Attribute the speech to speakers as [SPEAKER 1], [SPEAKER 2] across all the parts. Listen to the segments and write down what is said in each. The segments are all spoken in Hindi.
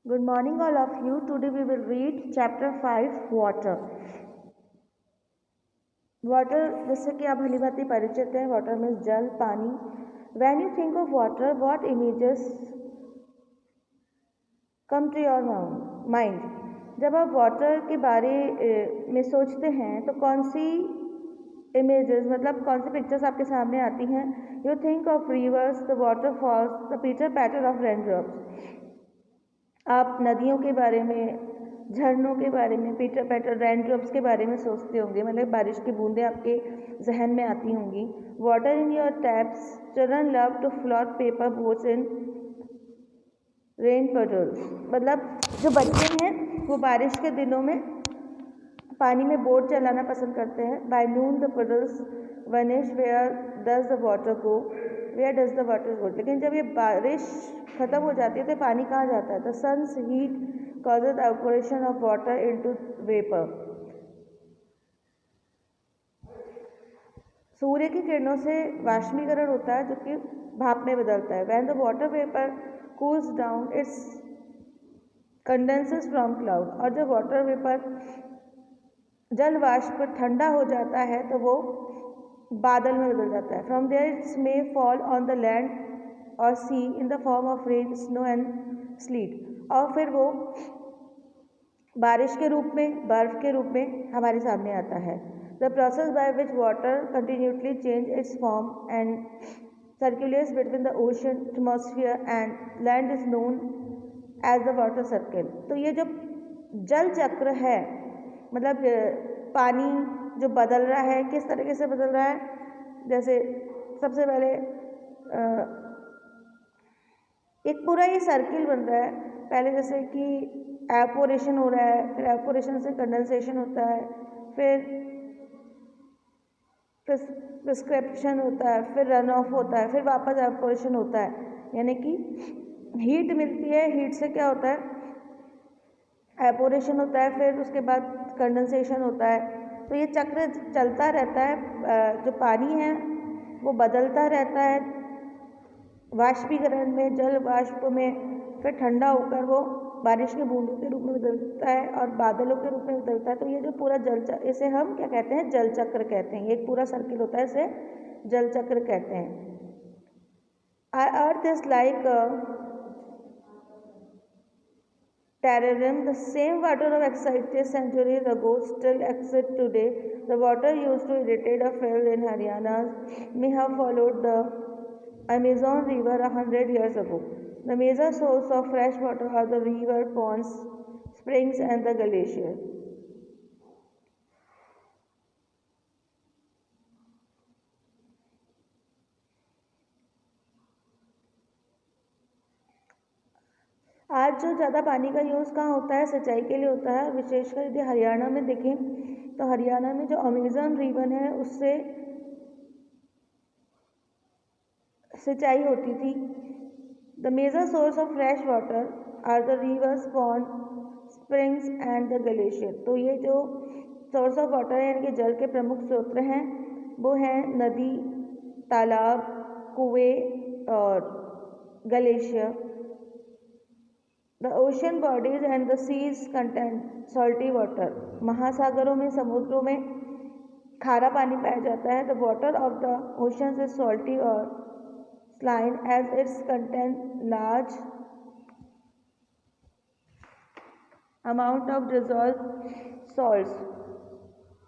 [SPEAKER 1] Good morning, all of you. Today we will read chapter 5 Water. Water, जैसे कि आप भली भांति परिचित हैं, वाटर मीन्स जल, पानी. When you think of water, what images come to your mind? जब आप वाटर के बारे में सोचते हैं तो कौन सी इमेजेस मतलब कौन सी पिक्चर्स आपके सामने आती हैं? You think of reverse, the waterfalls, the pitter patter of raindrops. आप नदियों के बारे में, झरनों के बारे में, पीटर पैटर रेनड्रॉप्स के बारे में सोचते होंगे, मतलब बारिश की बूंदें आपके जहन में आती होंगी. Water in your taps, children love to float paper boats in rain puddles. मतलब जो बच्चे हैं वो बारिश के दिनों में पानी में बोट चलाना पसंद करते हैं. By noon the puddles vanish, where does the water go? Where does the water go? लेकिन जब ये बारिश खत्म हो जाती है तो पानी कहाँ जाता है? The sun's heat causes evaporation of water into vapor. सूर्य की किरणों से वाष्पीकरण होता है जो कि भाप में बदलता है. When the water vapor cools down, it condenses from cloud. और जब वाटर वेपर जल वाष्प ठंडा हो जाता है तो वो बादल में बदल जाता है. From there it may fall on the land or sea in the form of rain, snow and sleet. और फिर वो बारिश के रूप में, बर्फ के रूप में हमारे सामने आता है. The process by which water continually changes its form and circulates between the ocean, atmosphere and land is known as the water cycle. तो ये जो जल चक्र है, मतलब पानी जो बदल रहा है, किस तरीके से बदल रहा है? जैसे सबसे पहले एक पूरा ये सर्किल बन रहा है. पहले जैसे कि एवपोरेशन हो रहा है, फिर एवपोरेशन से कंडेंसेशन होता है, फिर प्रिस्क्रिप्शन होता है, फिर रन ऑफ होता है, फिर वापस एवपोरेशन होता है. यानी कि हीट मिलती है, हीट से क्या होता है? एवपोरेशन होता है, फिर उसके बाद कंडेंसेशन होता है. तो ये चक्र चलता रहता है. जो पानी है वो बदलता रहता है वाष्पीकरण में, जल वाष्प में, फिर ठंडा होकर वो बारिश के बूंदों के रूप में बदलता है और बादलों के रूप में बदलता है. तो ये जो पूरा जल चक्र, इसे हम क्या कहते हैं? जल चक्र कहते हैं. एक पूरा सर्किल होता है, इसे जल चक्र कहते हैं. Our earth is like a terrarium. The same water of existed centuries ago still exists today. The water used to irrigate a field in Haryana may have followed the Amazon River 100 years ago. The major source of fresh water are the river, ponds, springs and the glaciers. आज जो ज़्यादा पानी का यूज़ कहाँ होता है? सिंचाई के लिए होता है. विशेषकर यदि हरियाणा में देखें तो हरियाणा में जो अमेज़न रिवर है उससे सिंचाई होती थी. The major source of fresh water are the rivers, pond, springs and the glacier. तो ये जो सोर्स ऑफ वाटर है, यानी कि जल के प्रमुख स्रोत हैं, वो हैं नदी, तालाब, कुएं और glacier. The ocean bodies and the seas content salty water. महासागरों में, समुद्रों में खारा पानी पाया जाता है. The water of the oceans is salty और saline as its contain large amount of dissolved salts.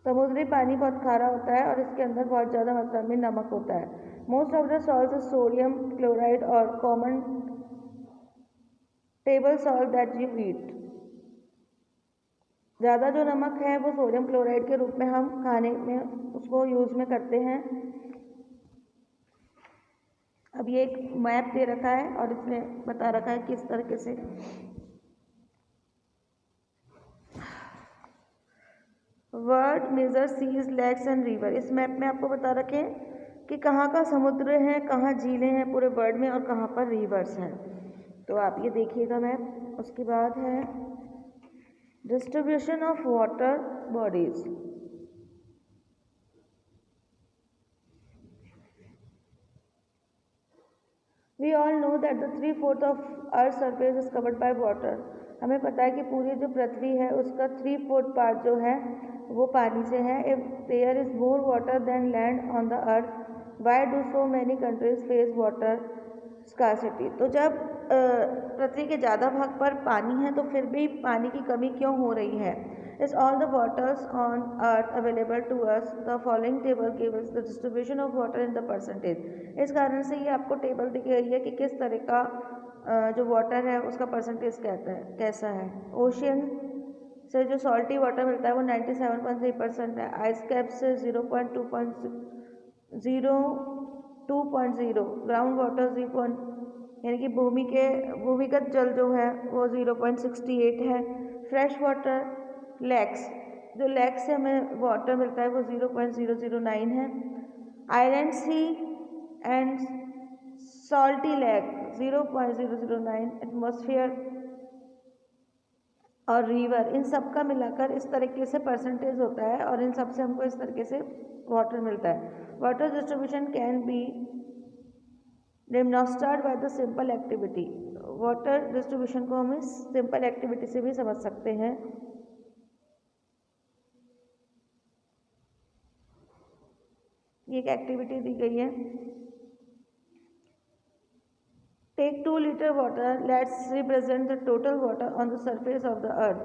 [SPEAKER 1] समुद्री पानी बहुत खारा होता है और इसके अंदर बहुत ज़्यादा मात्रा में नमक होता है. Most of the salts is sodium chloride और common table salt that you eat. ज़्यादा जो नमक है वो सोडियम क्लोराइड के रूप में हम खाने में उसको यूज़ में करते हैं. अब ये एक मैप दे रखा है और इसमें बता रखा है किस तरीके से world major seas, lakes and river. इस मैप में आपको बता रखे कि कहाँ का समुद्र है, कहाँ झीलें हैं पूरे वर्ल्ड में और कहाँ पर रिवर्स हैं. तो आप ये देखिएगा मैप. उसके बाद है distribution of water bodies. We all know that the 3/4 of Earth's surface is covered by water. हमें पता है कि पूरी जो पृथ्वी है उसका 3/4 पार्ट जो है वो पानी से है। If there is more water than land on the earth, why do so many countries face water scarcity. तो जब पृथ्वी के ज़्यादा भाग पर पानी है तो फिर भी पानी की कमी क्यों हो रही है। Is all the waters on earth available to us, the following table gives the distribution of water in the percentage. इस कारण से ये आपको टेबल दिख रही है कि किस तरह का जो वाटर है उसका परसेंटेज कहता है कैसा है। ओशियन से जो सॉल्टी वाटर मिलता है वो 97.3% है। आइस कैप से 0.2.0, ग्राउंड वाटर 0, यानी कि भूमिगत जल जो है वो 0.68 है। फ्रेश वाटर लेक्स, जो लेक्स से हमें वाटर मिलता है वो 0.009 है। Iron sea and salty lake 0.009, atmosphere और रिवर, इन सब का मिलाकर इस तरीके से परसेंटेज होता है और इन सब से हमको इस तरीके से वाटर मिलता है। Water distribution can be demonstrated by the simple activity. Water distribution को हम इस सिंपल एक्टिविटी से भी समझ सकते हैं। ये एक एक्टिविटी दी गई है। Take 2 litre water, let's represent the total water on the surface of the earth.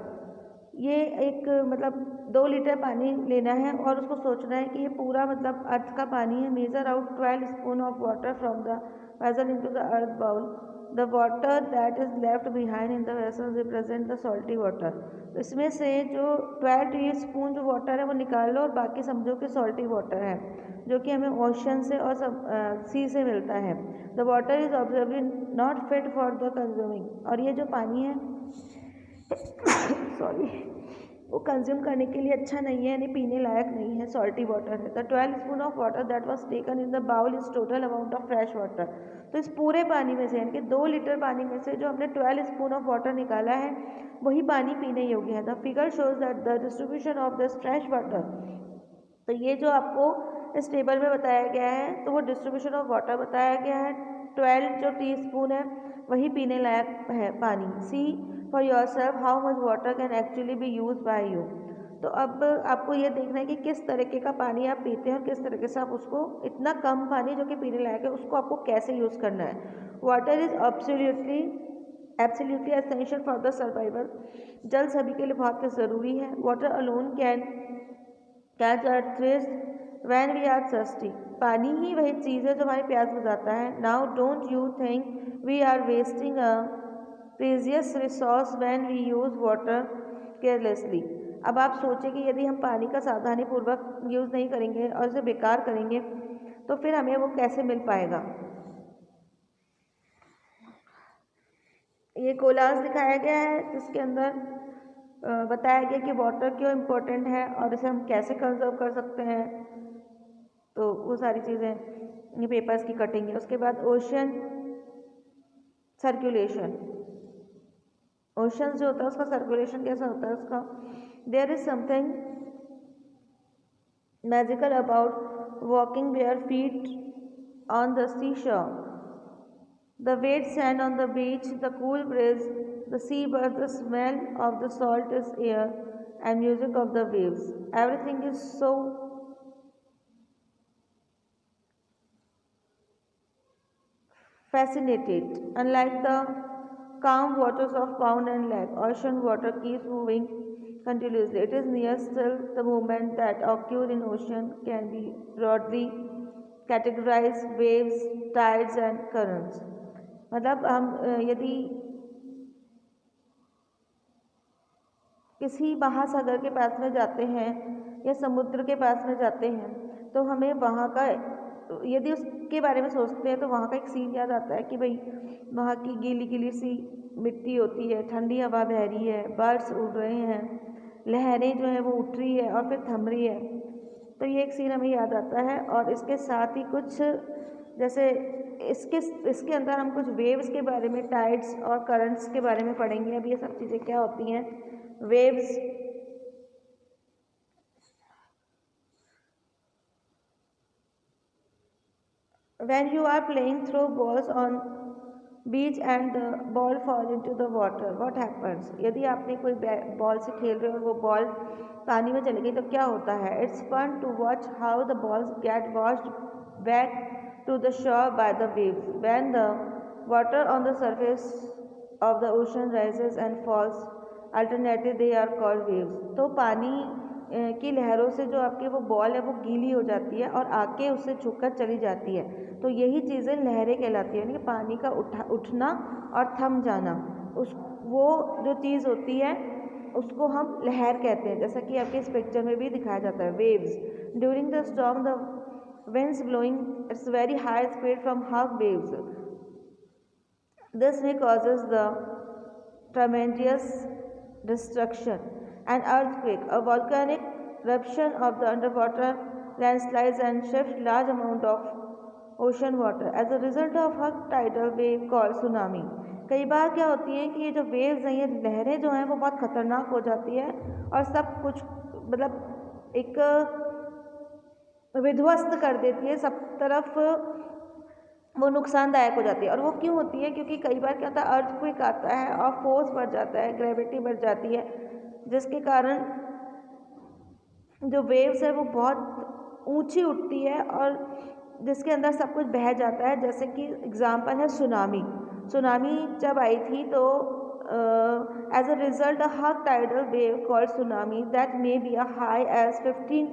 [SPEAKER 1] ये एक मतलब 2 लीटर पानी लेना है और उसको सोचना है कि ये पूरा मतलब अर्थ का पानी है। Measure out 12 spoon of water from the vessel into the earth bowl, the water that is left behind in the vessel represent the salty water. इसमें से जो 12 टी स्पून जो वाटर है वो निकाल लो और बाकी समझो कि सॉल्टी वाटर है जो कि हमें ओशन से और सी से मिलता है। The water is observably not fit for the consuming, और ये जो पानी है सॉरी वो कंज्यूम करने के लिए अच्छा नहीं है, यानी पीने लायक नहीं है, सॉल्टी वाटर है। The 12 spoon of water that was taken in the bowl is total amount of fresh water. तो इस पूरे पानी में से यानी कि 2 लीटर पानी में से जो हमने 12 स्पून ऑफ वाटर निकाला है वही पानी पीने योग्य है। The figure shows that the distribution of this fresh water, तो ये जो आपको इस टेबल में बताया गया है तो वो डिस्ट्रीब्यूशन ऑफ वाटर बताया गया है। 12 जो टी स्पून है वही पीने लायक है पानी। See for your self how much water can actually be use by you. तो अब आपको ये देखना है कि किस तरीके का पानी आप पीते हैं और किस तरीके से आप उसको, इतना कम पानी जो कि पीने लायक है उसको आपको कैसे यूज़ करना है। Water is absolutely essential for the survival. जल सभी के लिए बहुत ज़रूरी है। Water alone can catch our thirst when we are thirsty. पानी ही वही चीज़ है जो हमारी प्यास बुझाता है। Now don't you think we are wasting a precious resource when we use water carelessly. अब आप सोचें कि यदि हम पानी का सावधानीपूर्वक यूज़ नहीं करेंगे और उसे बेकार करेंगे तो फिर हमें वो कैसे मिल पाएगा। ये कोलाज दिखाया गया है जिसके अंदर बताया गया कि वाटर क्यों इम्पोर्टेंट है और इसे हम कैसे कंजर्व कर सकते हैं। तो वो सारी चीज़ें ये पेपर्स की कटिंग है। उसके बाद ओशन सर्कुलेशन, ओशन जो होता है उसका सर्कुलेशन कैसा होता है उसका। There is something magical about walking bare feet on the sea shore, the wet sand on the beach, the cool breeze, the seabirds, the smell of the salt air, and music of the waves. Everything is so fascinating. Unlike the calm waters of pond and lake, ocean water keeps moving continuously. It is near still. The movement that occur in ocean can be broadly categorized waves, tides, and currents. मतलब हम यदि किसी महासागर के पास में जाते हैं या समुद्र के पास में जाते हैं तो हमें वहाँ का, यदि उसके बारे में सोचते हैं तो वहाँ का एक सीन याद आता है कि भाई वहाँ की गीली गीली सी मिट्टी होती है, ठंडी हवा बह रही है, बर्ड्स उड़ रहे हैं, लहरें जो है वो उठ रही है और फिर थम रही है। तो ये एक सीन हमें याद आता है। और इसके साथ ही कुछ जैसे इसके अंदर हम कुछ वेव्स के बारे में, टाइड्स और करंट्स के बारे में पढ़ेंगे। अब ये सब चीज़ें क्या होती हैं। Waves, when you are playing throw balls on beach and the ball fall into the water, what happens? यदि आपने कोई बॉल से खेल रहे हो और वो बॉल पानी में चली गई तो क्या होता है? It's fun to watch how the balls get washed back to the shore by the waves. When the water on the surface of the ocean rises and falls, alternately they are called waves. तो पानी की लहरों से जो आपकी वो बॉल है वो गीली हो जाती है और आके उससे छूकर चली जाती है, तो यही चीज़ें लहरें कहलाती है, यानी कि पानी का उठना और थम जाना। उस वो जो चीज़ होती है उसको हम लहर कहते हैं, जैसा कि आपके इस पिक्चर में भी दिखाया जाता है, waves. During the storm the winds blowing at very high speed from high waves. This may causes the tremendous destruction, an earthquake, a volcanic eruption of the underwater landslides and shift large amount of ocean water as a result of a tidal wave called tsunami. कई बार क्या होती है कि ये जो वेव्स हैं, ये लहरें जो हैं वो बहुत ख़तरनाक हो जाती है और सब कुछ मतलब एक विध्वस्त कर देती है, सब तरफ वो नुकसानदायक हो जाती है। और वो क्यों होती है? क्योंकि कई बार क्या होता है, अर्थक्वेक आता है और फोर्स बढ़ जाता है, ग्रेविटी बढ़ जाती है, जिसके कारण जो वेव्स है वो बहुत ऊंची उठती है और जिसके अंदर सब कुछ बह जाता है। जैसे कि एग्जांपल है सुनामी। सुनामी जब आई थी तो as a result a high tidal wave called tsunami that may be a high as 15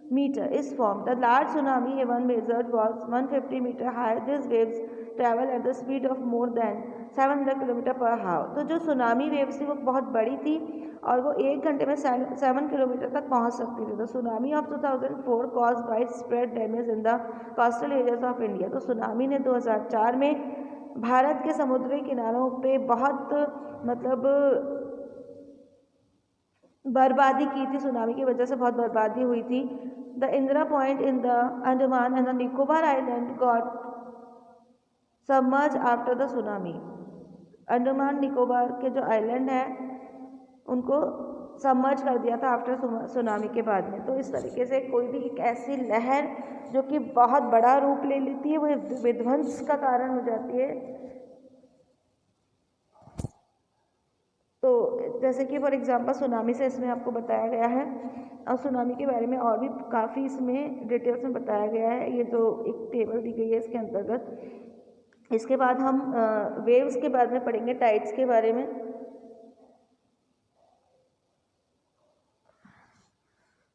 [SPEAKER 1] meter is formed. The large tsunami even measured was 150 meter high. These waves travel at the speed of more than 700 kilometre पर हावर। तो जो सुनामी वेव्स थी वो बहुत बड़ी थी और वो 1 घंटे में 7 किलोमीटर तक पहुंच सकती थी। तो tsunami of 2004 cause wide spread damage in the coastal areas of India. तो सुनामी ने 2004 में भारत के समुद्री किनारों पे बहुत मतलब बर्बादी की थी। सुनामी की वजह से बहुत बर्बादी हुई थी। The Indira point in the Andaman and the Nicobar island got submerge after the tsunami. Andaman Nicobar के जो आइलैंड है उनको सबमर्ज कर दिया था आफ्टर सुनामी के बाद में। तो इस तरीके से कोई भी एक ऐसी लहर जो कि बहुत बड़ा रूप ले लेती है वो विध्वंस का कारण हो जाती है। तो जैसे कि फॉर एग्जांपल सुनामी से इसमें आपको बताया गया है और सुनामी के बारे में और भी काफ़ी इसमें डिटेल्स में बताया गया है। ये जो एक टेबल दी गई है इसके अंतर्गत। इसके बाद हम वेव्स के बाद में पढ़ेंगे टाइड्स के बारे में।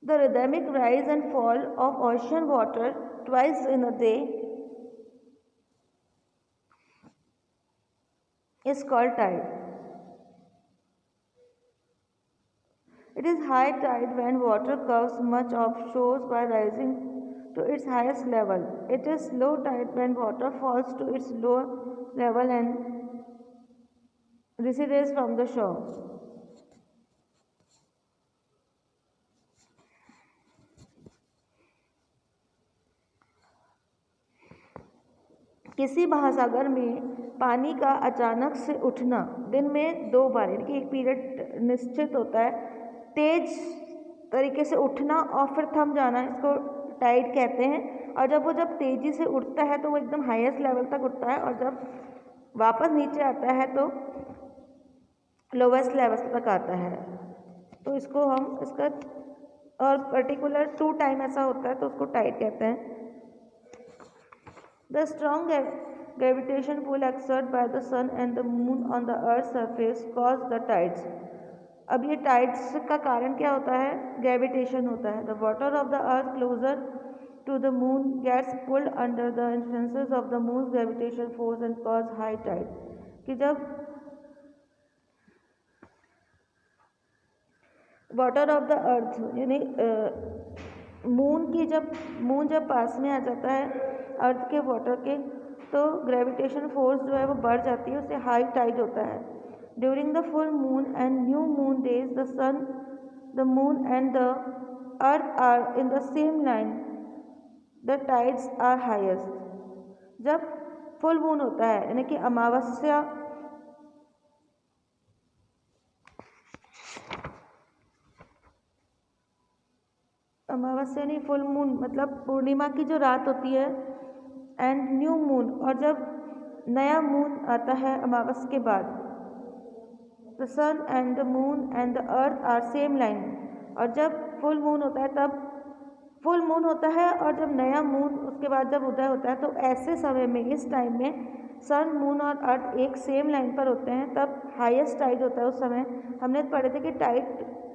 [SPEAKER 1] The rhythmic rise and fall of ocean water twice in a day is called tide. It is high tide when water comes much offshore by rising to its highest level. It is low tide when water falls to its lower level and recedes from the shore. किसी महासागर में पानी का अचानक से उठना दिन में 2 बार, यानी कि एक पीरियड निश्चित होता है, तेज तरीके से उठना और फिर थम जाना, इसको टाइड कहते हैं। और जब तेज़ी से उठता है तो वो एकदम हाईएस्ट लेवल तक उठता है और जब वापस नीचे आता है तो लोवेस्ट लेवल तक आता है। तो इसको हम इसका और पर्टिकुलर 2 टाइम ऐसा होता है तो उसको टाइड कहते हैं। The strong gravitation pull exerted by the sun and the moon on the earth's surface cause the tides. अब ये टाइड्स का कारण क्या होता है? ग्रेविटेशन होता है। The water of the earth closer to the moon gets pulled under the influences of the moon's gravitation force and cause high tide. कि जब वाटर ऑफ द अर्थ यानी मून जब पास में आ जाता है अर्थ के वाटर के तो ग्रेविटेशन फोर्स जो है वो बढ़ जाती है, उससे हाई टाइड होता है। During the full moon and new moon days the sun the moon and the earth are in the same line the tides are highest. जब फुल मून होता है यानी कि अमावस्या नहीं, फुल मून मतलब पूर्णिमा की जो रात होती है एंड न्यू मून, और जब नया मून आता है अमावस के बाद, the sun and the moon and the earth are same line, और जब फुल मून होता है तब फुल मून होता है, और जब नया मून उसके बाद जब उदय होता है, तो ऐसे समय में, इस टाइम में सन, मून और अर्थ एक सेम लाइन पर होते हैं, तब हाईएस्ट टाइड होता है उस समय। हमने पढ़े थे कि टाइड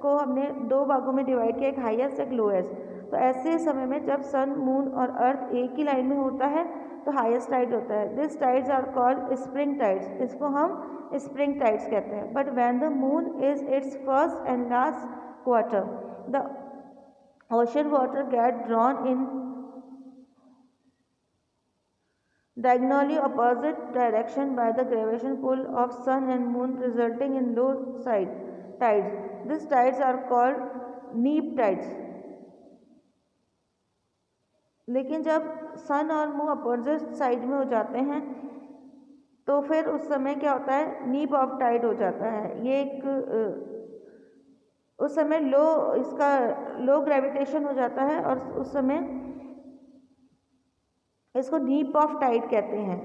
[SPEAKER 1] को हमने दो भागों में डिवाइड किया, एक हाईएस्ट एक लोएस्ट। तो ऐसे समय में जब सन, मून और अर्थ एक ही लाइन में होता है तो हाईएस्ट टाइड होता है। This tides are called spring tides, इसको हम स्प्रिंग टाइड्स कहते हैं। But when the moon is its first and last quarter, the ocean water get drawn in diagonally opposite direction by the gravitational pull of sun and moon, resulting in low side tides. These tides are called neap tides. लेकिन जब सन और मून अपोजिट साइड में हो जाते हैं तो फिर उस समय क्या होता है, नीप ऑफ टाइड हो जाता है। ये एक उस समय इसका लो ग्रेविटेशन हो जाता है, और उस समय इसको नीप ऑफ टाइड कहते हैं,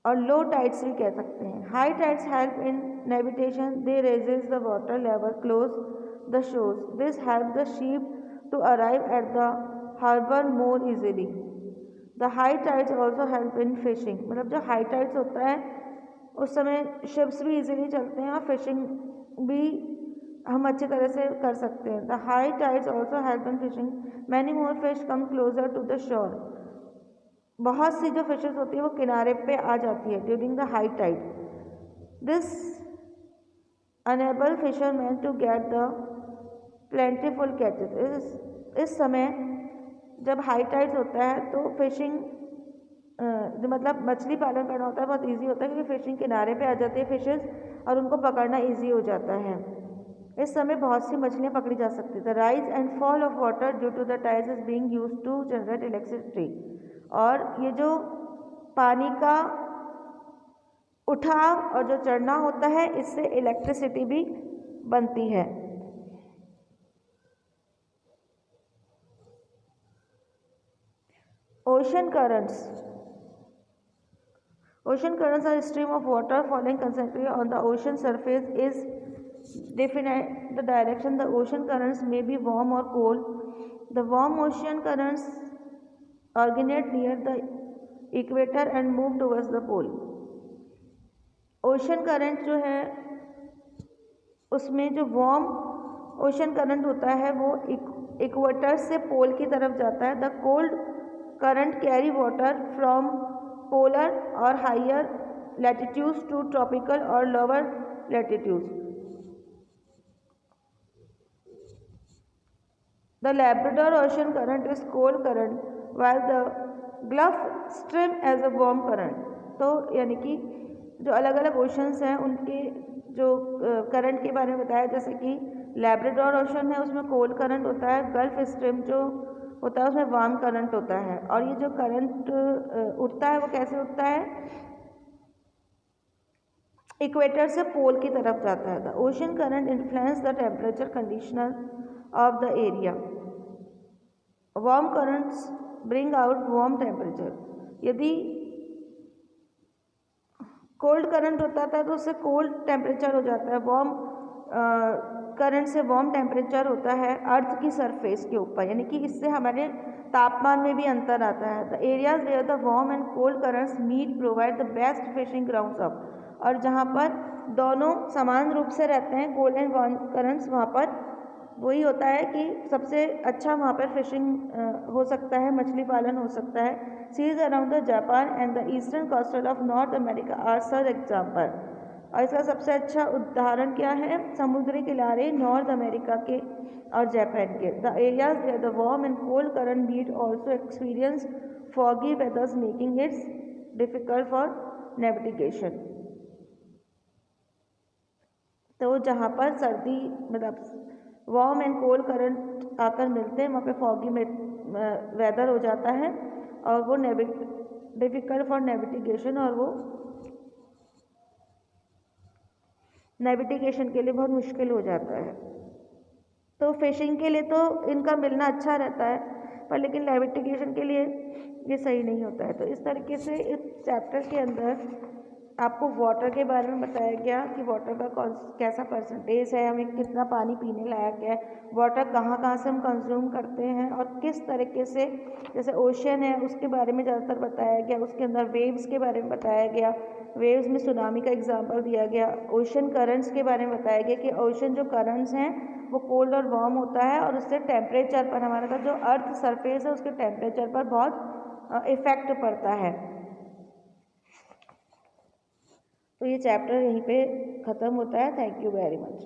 [SPEAKER 1] और लो टाइड्स भी कह सकते हैं। High tides help in navigation, they raises the water level close the shores, this help the ship to arrive at the harbour more easily. The high tides also help in fishing, मतलब जो हाई टाइड्स होता है उस समय शिप्स भी इजीली चलते हैं और फिशिंग भी हम अच्छी तरह से कर सकते हैं। The high tides also help in fishing, many more fish come closer to the shore, बहुत सी जो फिशेस होती है वो किनारे पे आ जाती है during the high tide. This enable fisherman to get the plentiful catches, इस समय जब हाई टाइड्स होता है तो फिशिंग जो मतलब मछली पालन करना होता है बहुत ईजी होता है, क्योंकि फिशिंग किनारे पे आ जाती है फिशेस और उनको पकड़ना ईजी हो जाता है। इस समय बहुत सी मछलियाँ पकड़ी जा सकती है। The rise and fall of water due to the tides is being used to generate electricity, और ये जो पानी का उठाव और जो चढ़ना होता है इससे इलेक्ट्रिसिटी भी बनती है। Ocean currents, ocean currents are a stream of water falling constantly on the ocean surface is definite the direction. The ocean currents may be warm or cold. The warm ocean currents originate near the equator and move towards the pole. Ocean current जो है उसमें जो वार्म ओशन करंट होता है वो इक्वेटर से पोल की तरफ जाता है। The cold current carry water from polar और हायर लैटिट्यूड्स टू ट्रॉपिकल और lower latitudes. The Labrador ocean current is cold current while the Gulf Stream as a warm current। तो यानी कि जो अलग अलग ओशंस हैं उनके जो करंट के बारे में बताया, जैसे कि लैब्राडोर ओशन है उसमें कोल्ड करंट होता है, गल्फ स्ट्रीम जो होता है उसमें वार्म करंट होता है। और ये जो करंट उठता है वो कैसे उठता है, इक्वेटर से पोल की तरफ जाता है। The ocean current influence the temperature conditioner of the area. Warm currents bring out warm temperature. यदि कोल्ड करंट होता था तो उससे कोल्ड टेम्परेचर हो जाता है, वार्म करंट से वार्म टेम्परेचर होता है अर्थ की सरफेस के ऊपर, यानी कि इससे हमारे तापमान में भी अंतर आता है। The areas where the warm and cold currents meet provide the best fishing grounds of, और जहाँ पर दोनों समान रूप से रहते हैं कोल्ड एंड वार्म करंट्स, वहाँ पर वही होता है कि सबसे अच्छा वहाँ पर फिशिंग हो सकता है, मछली पालन हो सकता है। Seas around the Japan and the eastern coastal of North America are such example. और इसका सबसे अच्छा उदाहरण क्या है, समुद्री किनारे नॉर्थ अमेरिका के और जापान के। The areas where the warm and cold current meet also experience foggy weathers making its difficult for navigation. तो जहाँ पर सर्दी मतलब वार्म एंड कोल्ड करंट आकर मिलते हैं वहाँ पे फॉगी में वेदर हो जाता है और वो डिफिकल्ट फॉर नेविगेशन, और वो नेविगेशन के लिए बहुत मुश्किल हो जाता है। तो फिशिंग के लिए तो इनका मिलना अच्छा रहता है, पर लेकिन लेविटिकेशन के लिए ये सही नहीं होता है। तो इस तरीके से इस चैप्टर के अंदर आपको वाटर के बारे में बताया गया कि वाटर का कैसा परसेंटेज है, हमें कितना पानी पीने लायक है, वाटर कहाँ कहाँ से हम कंज्यूम करते हैं और किस तरीके से, जैसे ओशन है उसके बारे में ज़्यादातर बताया गया, उसके अंदर वेव्स के बारे में बताया गया, वेव्स में सुनामी का एग्जाम्पल दिया गया, ओशन करंट्स के बारे में बताया गया कि ओशन जो करंट्स हैं वो कोल्ड और वार्म होता है और उससे टेम्परेचर पर, हमारा जो अर्थ सरफेस है उसके टेम्परेचर पर बहुत इफ़ेक्ट पड़ता है। तो ये चैप्टर यहीं पे ख़त्म होता है। Thank you very much.